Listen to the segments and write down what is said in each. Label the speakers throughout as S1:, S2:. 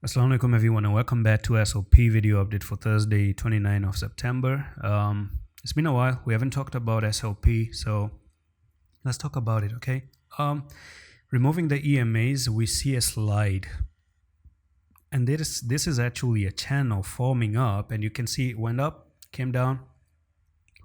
S1: Assalamu alaikum everyone and welcome back to SOP video update for Thursday 29th of September. It's been a while, we haven't talked about SOP, so let's talk about it, okay? Removing the EMAs, we see a slide, and this is actually a channel forming up, and you can see it went up, came down,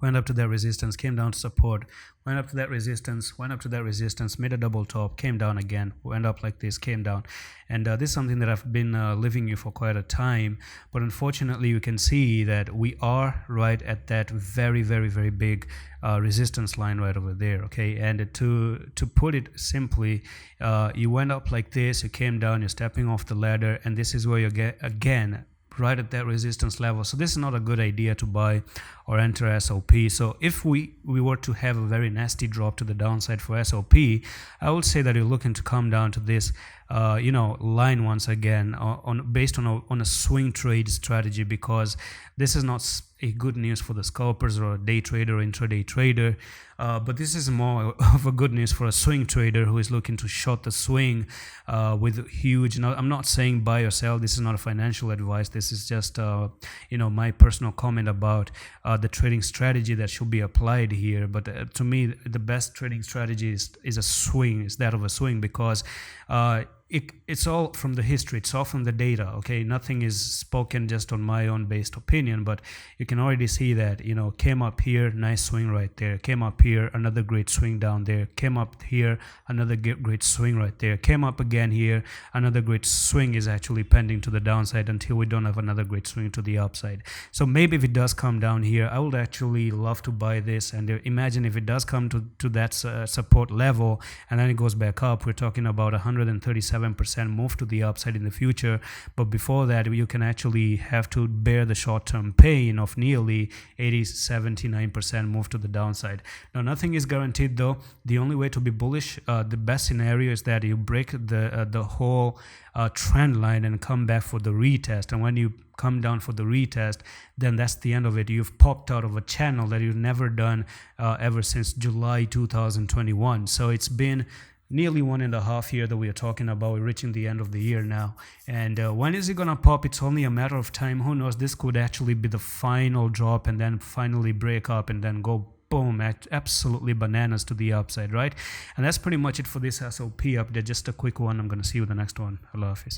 S1: went up to that resistance, came down to support, went up to that resistance, went up to that resistance, made a double top, came down again, went up like this, came down. And this is something that I've been living in for quite a time, but unfortunately you can see that we are right at that very big resistance line right over there, okay? And to put it simply, you went up like this, you came down, you're stepping off the ladder, and this is where you get again right at that resistance level. So this is not a good idea to buy or enter SOP. So if we were to have a very nasty drop to the downside for SOP, I would say that you're looking to come down to this line once again based on a swing trade strategy, because this is not a good news for the scalpers or a day trader or intraday trader, but this is more of a good news for a swing trader who is looking to short the swing with huge. Now, I'm not saying buy or sell, this is not a financial advice, this is just my personal comment about the trading strategy that should be applied here. But to me, the best trading strategy is a swing, is that of a swing, because it's all from the history, it's all from the data, okay? Nothing is spoken just on my own based opinion, but you can already see that, came up here, nice swing right there, came up here, another great swing down there, came up here, another great swing right there, came up again here, another great swing is actually pending to the downside until we don't have another great swing to the upside. So maybe if it does come down here, I would actually love to buy this, and imagine if it does come to that support level and then it goes back up, we're talking about 137% move to the upside in the future. But before that, you can actually have to bear the short-term pain of nearly 79% move to the downside. Now, nothing is guaranteed though. The only way to be bullish, the best scenario is that you break the whole trend line and come back for the retest. And when you come down for the retest, then that's the end of it. You've popped out of a channel that you've never done ever since July 2021. So it's been nearly 1.5 years that we are talking about. We're reaching the end of the year now, and when is it gonna pop? It's only a matter of time. Who knows, this could actually be the final drop and then finally break up and then go boom, absolutely bananas to the upside, right? And that's pretty much it for this SOP update. Just a quick one. I'm gonna see you in the next one. Allah Hafiz.